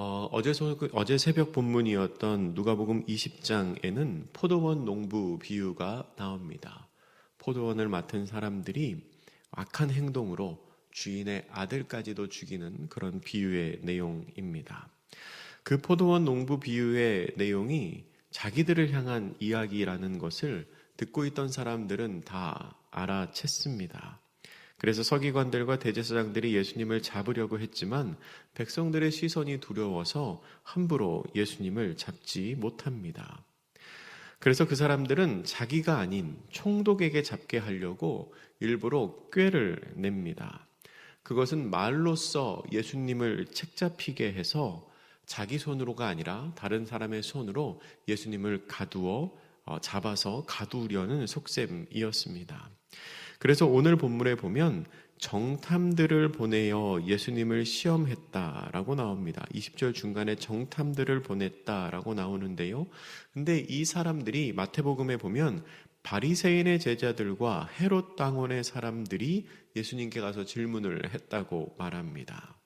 어제 새벽 본문이었던 누가복음 20장에는 포도원 농부 비유가 나옵니다. 포도원을 맡은 사람들이 악한 행동으로 주인의 아들까지도 죽이는 그런 비유의 내용입니다. 그 포도원 농부 비유의 내용이 자기들을 향한 이야기라는 것을 듣고 있던 사람들은 다 알아챘습니다. 그래서 서기관들과 대제사장들이 예수님을 잡으려고 했지만 백성들의 시선이 두려워서 함부로 예수님을 잡지 못합니다. 그래서 그 사람들은 자기가 아닌 총독에게 잡게 하려고 일부러 꾀를 냅니다. 그것은 말로써 예수님을 책잡히게 해서 자기 손으로가 아니라 다른 사람의 손으로 예수님을 잡아서 가두려는 속셈이었습니다. 그래서 오늘 본문에 보면 정탐들을 보내어 예수님을 시험했다라고 나옵니다. 20절 중간에 정탐들을 보냈다라고 나오는데요. 근데 이 사람들이 마태복음에 보면 바리새인의 제자들과 헤롯 당원의 사람들이 예수님께 가서 질문을 했다고 말합니다.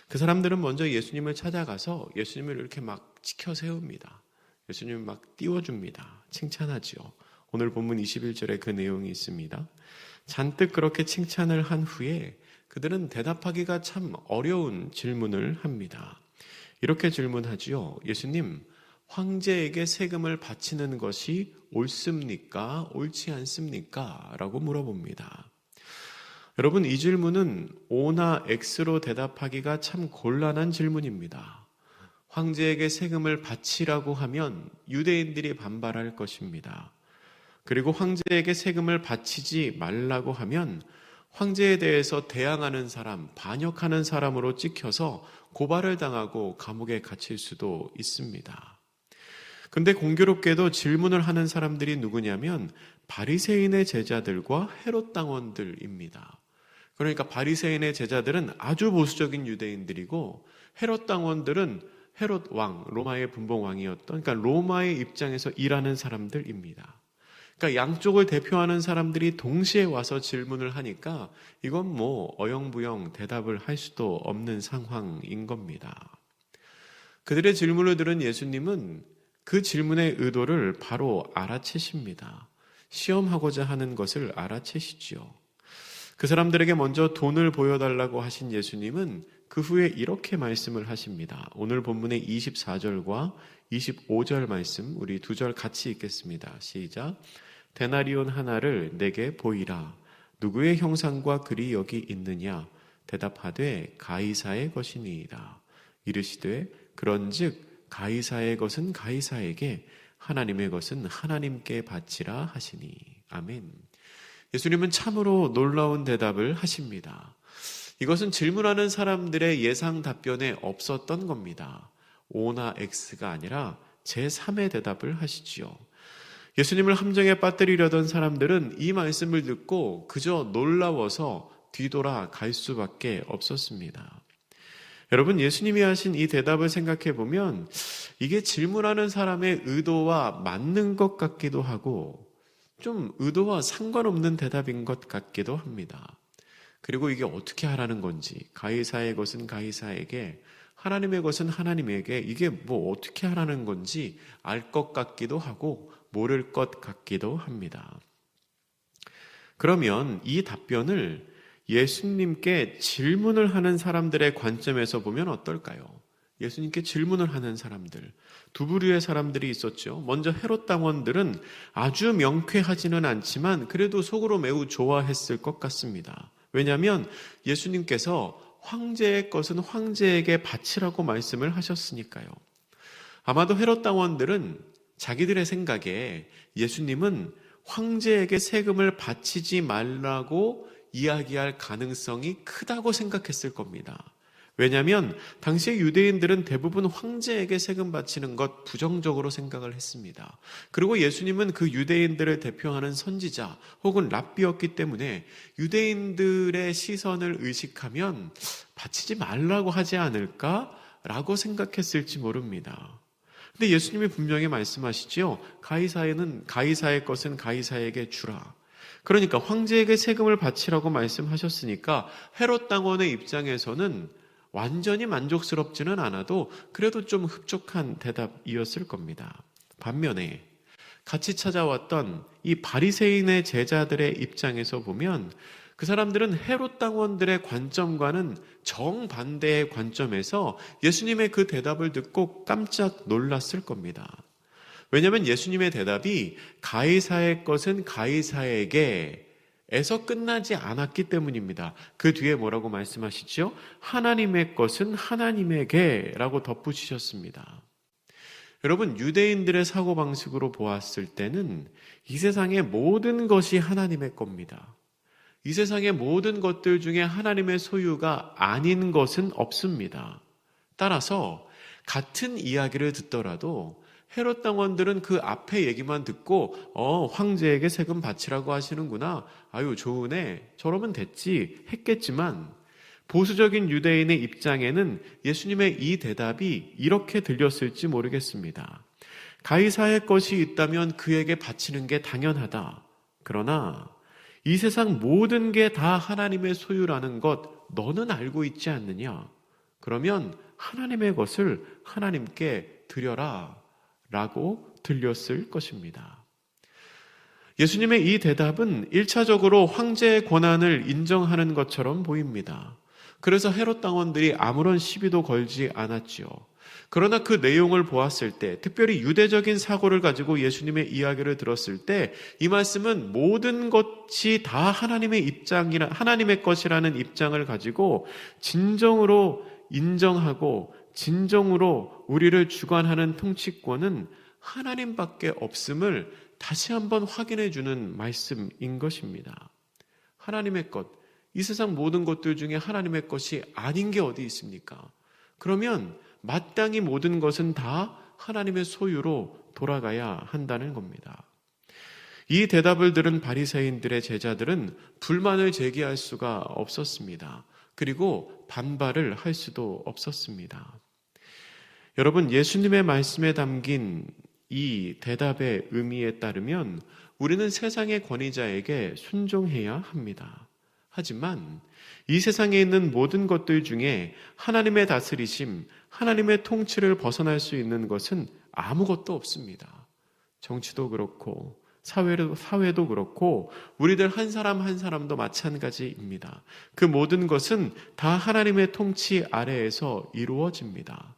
그 사람들은 먼저 예수님을 찾아가서 예수님을 이렇게 막 지켜 세웁니다. 예수님을 막 띄워줍니다. 칭찬하지요. 오늘 본문 21절에 그 내용이 있습니다. 잔뜩 그렇게 칭찬을 한 후에 그들은 대답하기가 참 어려운 질문을 합니다. 이렇게 질문하지요. 예수님, 황제에게 세금을 바치는 것이 옳습니까? 옳지 않습니까? 라고 물어봅니다. 여러분, 이 질문은 O나 X로 대답하기가 참 곤란한 질문입니다. 황제에게 세금을 바치라고 하면 유대인들이 반발할 것입니다. 그리고 황제에게 세금을 바치지 말라고 하면 황제에 대해서 대항하는 사람, 반역하는 사람으로 찍혀서 고발을 당하고 감옥에 갇힐 수도 있습니다. 근데 공교롭게도 질문을 하는 사람들이 누구냐면 바리새인의 제자들과 헤롯 당원들입니다. 그러니까 바리새인의 제자들은 아주 보수적인 유대인들이고 헤롯 당원들은 헤롯 왕, 로마의 분봉 왕이었던, 그러니까 로마의 입장에서 일하는 사람들입니다. 그러니까 양쪽을 대표하는 사람들이 동시에 와서 질문을 하니까 이건 뭐 어영부영 대답을 할 수도 없는 상황인 겁니다. 그들의 질문을 들은 예수님은 그 질문의 의도를 바로 알아채십니다. 시험하고자 하는 것을 알아채시지요. 그 사람들에게 먼저 돈을 보여달라고 하신 예수님은 그 후에 이렇게 말씀을 하십니다. 오늘 본문의 24절과 25절 말씀, 우리 두 절 같이 읽겠습니다. 시작. 데나리온 하나를 내게 보이라. 누구의 형상과 글이 여기 있느냐? 대답하되 가이사의 것이니이다. 이르시되 그런즉 가이사의 것은 가이사에게, 하나님의 것은 하나님께 바치라 하시니. 아멘. 예수님은 참으로 놀라운 대답을 하십니다. 이것은 질문하는 사람들의 예상 답변에 없었던 겁니다. O나 X가 아니라 제3의 대답을 하시지요. 예수님을 함정에 빠뜨리려던 사람들은 이 말씀을 듣고 그저 놀라워서 뒤돌아 갈 수밖에 없었습니다. 여러분, 예수님이 하신 이 대답을 생각해 보면 이게 질문하는 사람의 의도와 맞는 것 같기도 하고 좀 의도와 상관없는 대답인 것 같기도 합니다. 그리고 이게 어떻게 하라는 건지, 가이사의 것은 가이사에게, 하나님의 것은 하나님에게, 이게 뭐 어떻게 하라는 건지 알 것 같기도 하고 모를 것 같기도 합니다. 그러면 이 답변을 예수님께 질문을 하는 사람들의 관점에서 보면 어떨까요? 예수님께 질문을 하는 사람들, 두 부류의 사람들이 있었죠. 먼저 헤롯 당원들은 아주 명쾌하지는 않지만 그래도 속으로 매우 좋아했을 것 같습니다. 왜냐하면 예수님께서 황제의 것은 황제에게 바치라고 말씀을 하셨으니까요. 아마도 헤롯 당원들은 자기들의 생각에 예수님은 황제에게 세금을 바치지 말라고 이야기할 가능성이 크다고 생각했을 겁니다. 왜냐하면 당시의 유대인들은 대부분 황제에게 세금 바치는 것 부정적으로 생각을 했습니다. 그리고 예수님은 그 유대인들을 대표하는 선지자 혹은 랍비였기 때문에 유대인들의 시선을 의식하면 바치지 말라고 하지 않을까라고 생각했을지 모릅니다. 근데 예수님이 분명히 말씀하시지요. 가이사의 것은 가이사에게 주라. 그러니까 황제에게 세금을 바치라고 말씀하셨으니까 헤롯 당원의 입장에서는 완전히 만족스럽지는 않아도 그래도 좀 흡족한 대답이었을 겁니다. 반면에 같이 찾아왔던 이 바리새인의 제자들의 입장에서 보면 그 사람들은 헤롯 당원들의 관점과는 정반대의 관점에서 예수님의 그 대답을 듣고 깜짝 놀랐을 겁니다. 왜냐하면 예수님의 대답이 가이사의 것은 가이사에게 에서 끝나지 않았기 때문입니다. 그 뒤에 뭐라고 말씀하시죠? 하나님의 것은 하나님에게 라고 덧붙이셨습니다. 여러분, 유대인들의 사고방식으로 보았을 때는 이 세상의 모든 것이 하나님의 겁니다. 이 세상의 모든 것들 중에 하나님의 소유가 아닌 것은 없습니다. 따라서 같은 이야기를 듣더라도 헤롯 당원들은 그 앞에 얘기만 듣고 황제에게 세금 바치라고 하시는구나. 아유 좋으네. 저러면 됐지 했겠지만 보수적인 유대인의 입장에는 예수님의 이 대답이 이렇게 들렸을지 모르겠습니다. 가이사의 것이 있다면 그에게 바치는 게 당연하다. 그러나 이 세상 모든 게 다 하나님의 소유라는 것 너는 알고 있지 않느냐? 그러면 하나님의 것을 하나님께 드려라 라고 들렸을 것입니다. 예수님의 이 대답은 1차적으로 황제의 권한을 인정하는 것처럼 보입니다. 그래서 헤롯 당원들이 아무런 시비도 걸지 않았지요. 그러나 그 내용을 보았을 때, 특별히 유대적인 사고를 가지고 예수님의 이야기를 들었을 때, 이 말씀은 모든 것이 다 하나님의 것이라는 입장을 가지고 진정으로 인정하고 진정으로 우리를 주관하는 통치권은 하나님밖에 없음을 다시 한번 확인해 주는 말씀인 것입니다. 하나님의 것, 이 세상 모든 것들 중에 하나님의 것이 아닌 게 어디 있습니까? 그러면 마땅히 모든 것은 다 하나님의 소유로 돌아가야 한다는 겁니다. 이 대답을 들은 바리새인들의 제자들은 불만을 제기할 수가 없었습니다. 그리고 반발을 할 수도 없었습니다. 여러분, 예수님의 말씀에 담긴 이 대답의 의미에 따르면 우리는 세상의 권위자에게 순종해야 합니다. 하지만 이 세상에 있는 모든 것들 중에 하나님의 다스리심, 하나님의 통치를 벗어날 수 있는 것은 아무것도 없습니다. 정치도 그렇고 사회도 그렇고 우리들 한 사람 한 사람도 마찬가지입니다. 그 모든 것은 다 하나님의 통치 아래에서 이루어집니다.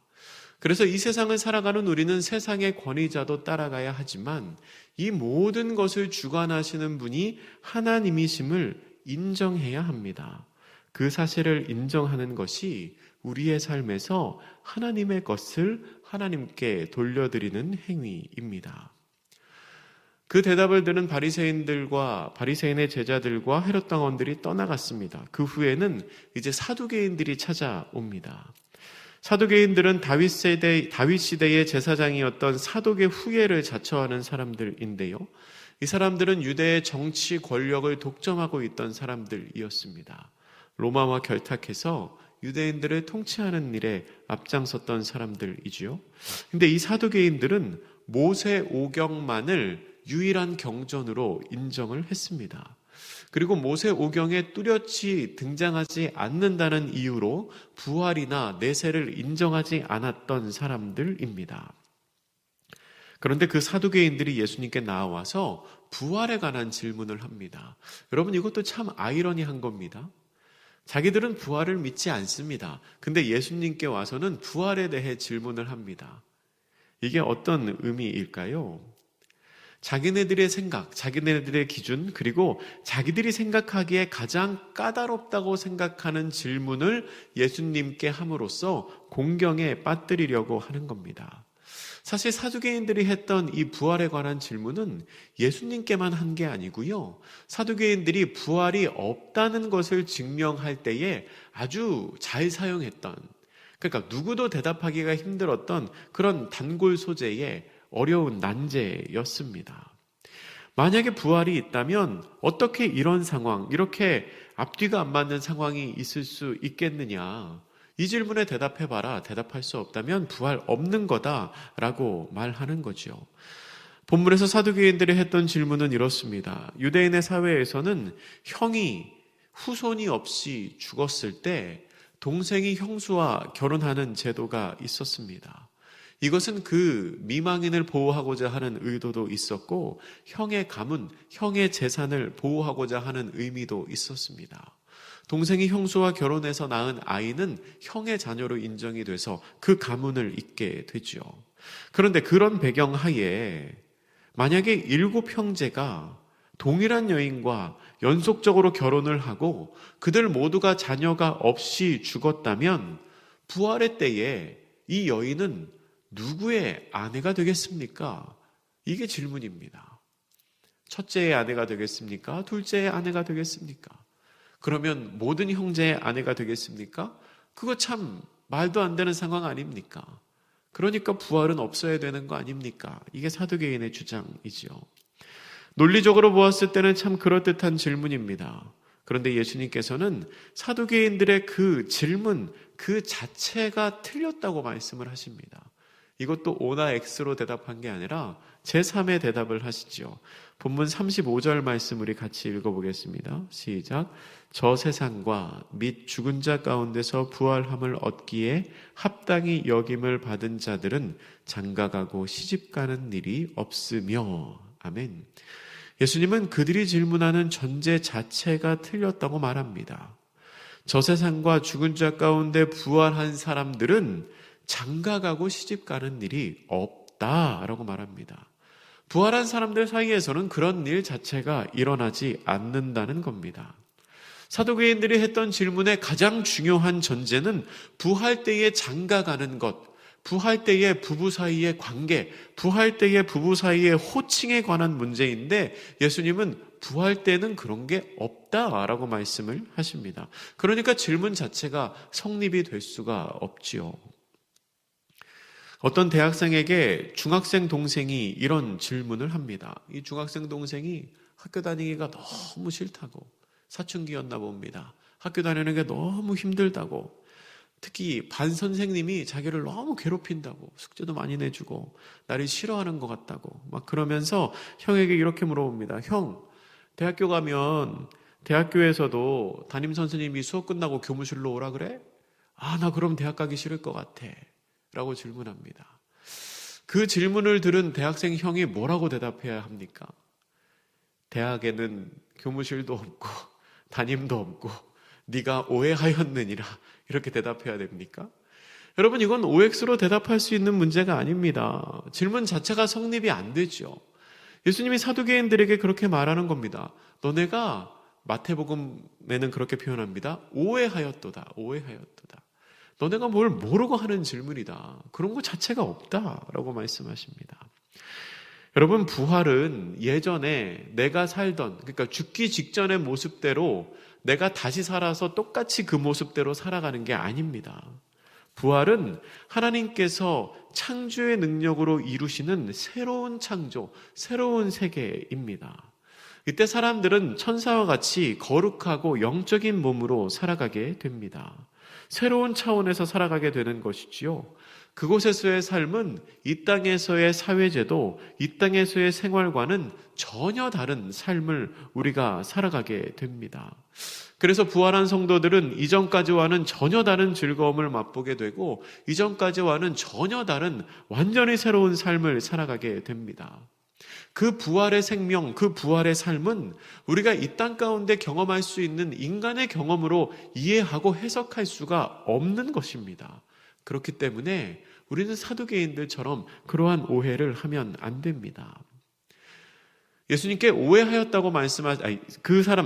그래서 이 세상을 살아가는 우리는 세상의 권위자도 따라가야 하지만 이 모든 것을 주관하시는 분이 하나님이심을 인정해야 합니다. 그 사실을 인정하는 것이 우리의 삶에서 하나님의 것을 하나님께 돌려드리는 행위입니다. 그 대답을 들은 바리새인의 제자들과 헤롯 당원들이 떠나갔습니다. 그 후에는 이제 사두개인들이 찾아옵니다. 사두개인들은 다윗 시대의 제사장이었던 사독의 후예를 자처하는 사람들인데요. 이 사람들은 유대의 정치 권력을 독점하고 있던 사람들이었습니다. 로마와 결탁해서 유대인들을 통치하는 일에 앞장섰던 사람들이지요. 근데 이 사두개인들은 모세 오경만을 유일한 경전으로 인정을 했습니다. 그리고 모세 오경에 뚜렷이 등장하지 않는다는 이유로 부활이나 내세를 인정하지 않았던 사람들입니다. 그런데 그 사두개인들이 예수님께 나와서 부활에 관한 질문을 합니다. 여러분, 이것도 참 아이러니한 겁니다. 자기들은 부활을 믿지 않습니다. 근데 예수님께 와서는 부활에 대해 질문을 합니다. 이게 어떤 의미일까요? 자기네들의 생각, 자기네들의 기준, 그리고 자기들이 생각하기에 가장 까다롭다고 생각하는 질문을 예수님께 함으로써 공경에 빠뜨리려고 하는 겁니다. 사실 사두개인들이 했던 이 부활에 관한 질문은 예수님께만 한 게 아니고요. 사두개인들이 부활이 없다는 것을 증명할 때에 아주 잘 사용했던, 그러니까 누구도 대답하기가 힘들었던 그런 단골 소재의 어려운 난제였습니다. 만약에 부활이 있다면 어떻게 이런 상황, 이렇게 앞뒤가 안 맞는 상황이 있을 수 있겠느냐? 이 질문에 대답해봐라. 대답할 수 없다면 부활 없는 거다라고 말하는 거죠. 본문에서 사두개인들이 했던 질문은 이렇습니다. 유대인의 사회에서는 형이 후손이 없이 죽었을 때 동생이 형수와 결혼하는 제도가 있었습니다. 이것은 그 미망인을 보호하고자 하는 의도도 있었고 형의 가문, 형의 재산을 보호하고자 하는 의미도 있었습니다. 동생이 형수와 결혼해서 낳은 아이는 형의 자녀로 인정이 돼서 그 가문을 잇게 되죠. 그런데 그런 배경 하에 만약에 7형제가 동일한 여인과 연속적으로 결혼을 하고 그들 모두가 자녀가 없이 죽었다면 부활의 때에 이 여인은 누구의 아내가 되겠습니까? 이게 질문입니다. 첫째의 아내가 되겠습니까? 둘째의 아내가 되겠습니까? 그러면 모든 형제의 아내가 되겠습니까? 그거 참 말도 안 되는 상황 아닙니까? 그러니까 부활은 없어야 되는 거 아닙니까? 이게 사두개인의 주장이지요. 논리적으로 보았을 때는 참 그럴듯한 질문입니다. 그런데 예수님께서는 사두개인들의 그 질문 그 자체가 틀렸다고 말씀을 하십니다. 이것도 O나 X로 대답한 게 아니라 제3의 대답을 하시죠. 본문 35절 말씀 우리 같이 읽어보겠습니다. 시작. 저 세상과 및 죽은 자 가운데서 부활함을 얻기에 합당히 여김을 받은 자들은 장가가고 시집가는 일이 없으며. 아멘. 예수님은 그들이 질문하는 전제 자체가 틀렸다고 말합니다. 저 세상과 죽은 자 가운데 부활한 사람들은 장가가고 시집가는 일이 없다라고 말합니다. 부활한 사람들 사이에서는 그런 일 자체가 일어나지 않는다는 겁니다. 사두개인들이 했던 질문의 가장 중요한 전제는 부활 때에 장가가는 것, 부활 때의 부부 사이의 관계, 부활 때의 부부 사이의 호칭에 관한 문제인데 예수님은 부활 때는 그런 게 없다라고 말씀을 하십니다. 그러니까 질문 자체가 성립이 될 수가 없지요. 어떤 대학생에게 중학생 동생이 이런 질문을 합니다. 이 중학생 동생이 학교 다니기가 너무 싫다고, 사춘기였나 봅니다. 학교 다니는 게 너무 힘들다고, 특히 반 선생님이 자기를 너무 괴롭힌다고, 숙제도 많이 내주고 나를 싫어하는 것 같다고 막 그러면서 형에게 이렇게 물어봅니다. 형, 대학교 가면 대학교에서도 담임 선생님이 수업 끝나고 교무실로 오라 그래? 아, 나 그럼 대학 가기 싫을 것 같아 라고 질문합니다. 그 질문을 들은 대학생 형이 뭐라고 대답해야 합니까? 대학에는 교무실도 없고 담임도 없고 네가 오해하였느니라 이렇게 대답해야 됩니까? 여러분, 이건 OX로 대답할 수 있는 문제가 아닙니다. 질문 자체가 성립이 안 되죠. 예수님이 사두개인들에게 그렇게 말하는 겁니다. 너네가 마태복음에는 그렇게 표현합니다. 오해하였도다. 오해하였도다. 너네가 뭘 모르고 하는 질문이다. 그런 것 자체가 없다라고 말씀하십니다. 여러분, 부활은 예전에 내가 살던, 그러니까 죽기 직전의 모습대로 내가 다시 살아서 똑같이 그 모습대로 살아가는 게 아닙니다. 부활은 하나님께서 창조의 능력으로 이루시는 새로운 창조, 새로운 세계입니다. 이때 사람들은 천사와 같이 거룩하고 영적인 몸으로 살아가게 됩니다. 새로운 차원에서 살아가게 되는 것이지요. 그곳에서의 삶은 이 땅에서의 사회제도, 이 땅에서의 생활과는 전혀 다른 삶을 우리가 살아가게 됩니다. 그래서 부활한 성도들은 이전까지와는 전혀 다른 즐거움을 맛보게 되고 이전까지와는 전혀 다른 완전히 새로운 삶을 살아가게 됩니다. 그 부활의 생명, 그 부활의 삶은 우리가 이 땅 가운데 경험할 수 있는 인간의 경험으로 이해하고 해석할 수가 없는 것입니다. 그렇기 때문에 우리는 사두개인들처럼 그러한 오해를 하면 안 됩니다. 예수님께 오해하였다고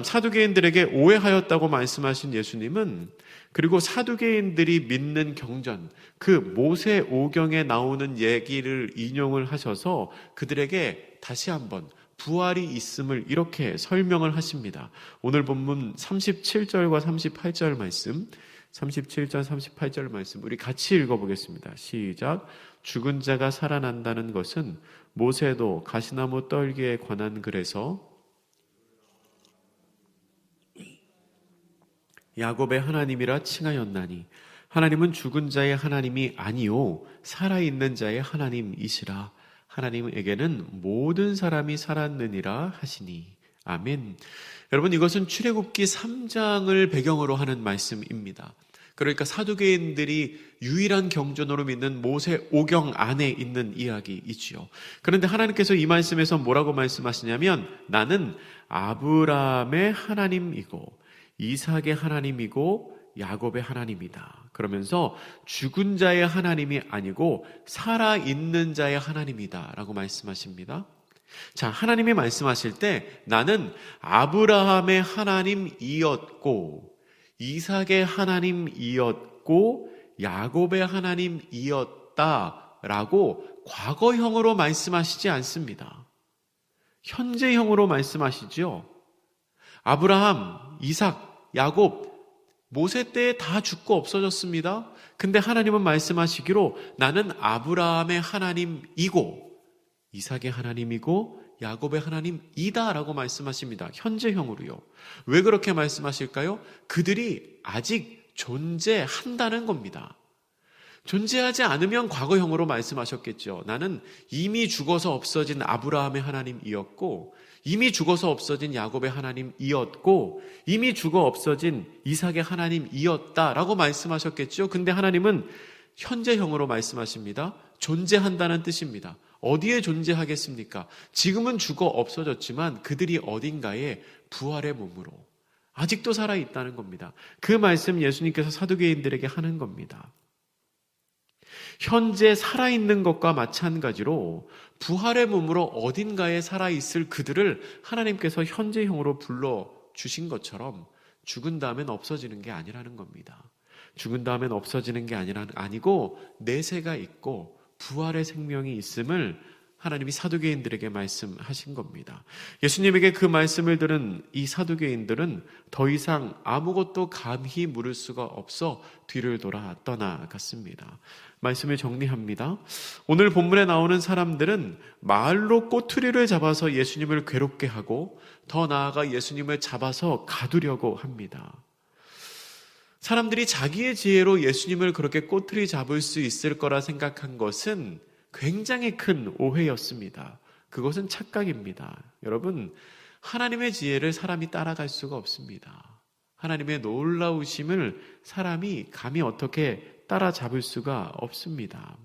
사두개인들에게 오해하였다고 말씀하신 예수님은 그리고 사두개인들이 믿는 경전, 그 모세 오경에 나오는 얘기를 인용을 하셔서 그들에게 다시 한번 부활이 있음을 이렇게 설명을 하십니다. 오늘 본문 37절과 38절 말씀, 37절, 38절 말씀 우리 같이 읽어보겠습니다. 시작. 죽은 자가 살아난다는 것은 모세도 가시나무 떨기에 관한 글에서 야곱의 하나님이라 칭하였나니 하나님은 죽은 자의 하나님이 아니요 살아있는 자의 하나님이시라. 하나님에게는 모든 사람이 살았느니라 하시니. 아멘. 여러분, 이것은 출애굽기 3장을 배경으로 하는 말씀입니다. 그러니까 사두개인들이 유일한 경전으로 믿는 모세 오경 안에 있는 이야기이지요. 그런데 하나님께서 이 말씀에서 뭐라고 말씀하시냐면 나는 아브라함의 하나님이고 이삭의 하나님이고 야곱의 하나님이다. 그러면서 죽은 자의 하나님이 아니고 살아있는 자의 하나님이다 라고 말씀하십니다. 자, 하나님이 말씀하실 때 나는 아브라함의 하나님이었고 이삭의 하나님이었고 야곱의 하나님이었다라고 과거형으로 말씀하시지 않습니다. 현재형으로 말씀하시죠. 아브라함, 이삭, 야곱, 모세 때에 다 죽고 없어졌습니다. 근데 하나님은 말씀하시기로 나는 아브라함의 하나님이고 이삭의 하나님이고 야곱의 하나님이다 라고 말씀하십니다. 현재형으로요. 왜 그렇게 말씀하실까요? 그들이 아직 존재한다는 겁니다. 존재하지 않으면 과거형으로 말씀하셨겠죠. 나는 이미 죽어서 없어진 아브라함의 하나님이었고 이미 죽어서 없어진 야곱의 하나님이었고 이미 죽어 없어진 이삭의 하나님이었다라고 말씀하셨겠죠. 근데 하나님은 현재형으로 말씀하십니다. 존재한다는 뜻입니다. 어디에 존재하겠습니까? 지금은 죽어 없어졌지만 그들이 어딘가에 부활의 몸으로 아직도 살아있다는 겁니다. 그 말씀 예수님께서 사두개인들에게 하는 겁니다. 현재 살아있는 것과 마찬가지로 부활의 몸으로 어딘가에 살아있을 그들을 하나님께서 현재형으로 불러주신 것처럼 죽은 다음엔 없어지는 게 아니라는 겁니다. 죽은 다음엔 없어지는 게 아니고 내세가 있고 부활의 생명이 있음을 하나님이 사두개인들에게 말씀하신 겁니다. 예수님에게 그 말씀을 들은 이 사두개인들은 더 이상 아무것도 감히 물을 수가 없어 뒤를 돌아 떠나갔습니다. 말씀을 정리합니다. 오늘 본문에 나오는 사람들은 말로 꼬투리를 잡아서 예수님을 괴롭게 하고 더 나아가 예수님을 잡아서 가두려고 합니다. 사람들이 자기의 지혜로 예수님을 그렇게 꼬투리 잡을 수 있을 거라 생각한 것은 굉장히 큰 오해였습니다. 그것은 착각입니다. 여러분, 하나님의 지혜를 사람이 따라갈 수가 없습니다. 하나님의 놀라우심을 사람이 감히 어떻게 따라잡을 수가 없습니다.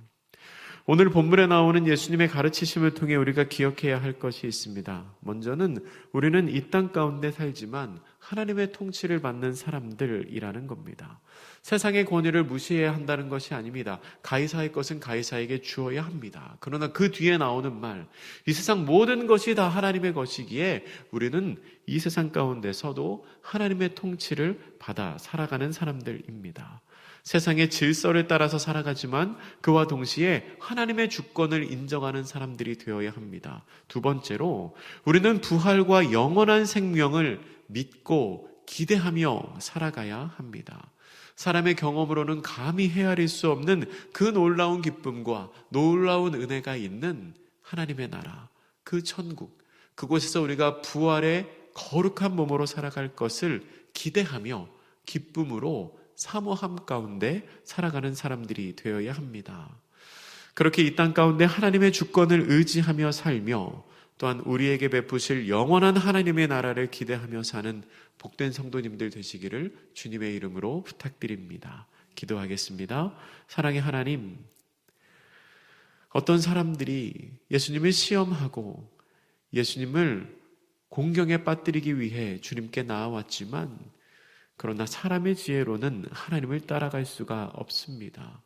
오늘 본문에 나오는 예수님의 가르치심을 통해 우리가 기억해야 할 것이 있습니다. 먼저는 우리는 이 땅 가운데 살지만 하나님의 통치를 받는 사람들이라는 겁니다. 세상의 권위를 무시해야 한다는 것이 아닙니다. 가이사의 것은 가이사에게 주어야 합니다. 그러나 그 뒤에 나오는 말, 이 세상 모든 것이 다 하나님의 것이기에 우리는 이 세상 가운데서도 하나님의 통치를 받아 살아가는 사람들입니다. 세상의 질서를 따라서 살아가지만 그와 동시에 하나님의 주권을 인정하는 사람들이 되어야 합니다. 두 번째로 우리는 부활과 영원한 생명을 믿고 기대하며 살아가야 합니다. 사람의 경험으로는 감히 헤아릴 수 없는 그 놀라운 기쁨과 놀라운 은혜가 있는 하나님의 나라, 그 천국, 그곳에서 우리가 부활의 거룩한 몸으로 살아갈 것을 기대하며 기쁨으로 사모함 가운데 살아가는 사람들이 되어야 합니다. 그렇게 이 땅 가운데 하나님의 주권을 의지하며 살며 또한 우리에게 베푸실 영원한 하나님의 나라를 기대하며 사는 복된 성도님들 되시기를 주님의 이름으로 부탁드립니다. 기도하겠습니다. 사랑의 하나님, 어떤 사람들이 예수님을 시험하고 예수님을 공경에 빠뜨리기 위해 주님께 나아왔지만 그러나 사람의 지혜로는 하나님을 따라갈 수가 없습니다.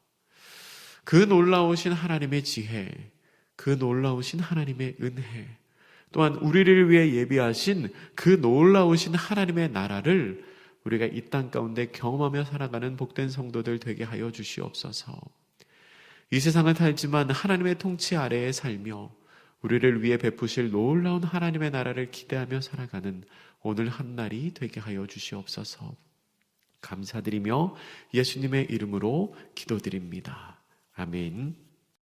그 놀라우신 하나님의 지혜, 그 놀라우신 하나님의 은혜, 또한 우리를 위해 예비하신 그 놀라우신 하나님의 나라를 우리가 이 땅 가운데 경험하며 살아가는 복된 성도들 되게 하여 주시옵소서. 이 세상을 살지만 하나님의 통치 아래에 살며 우리를 위해 베푸실 놀라운 하나님의 나라를 기대하며 살아가는 오늘 한날이 되게 하여 주시옵소서. 감사드리며 예수님의 이름으로 기도드립니다. 아멘.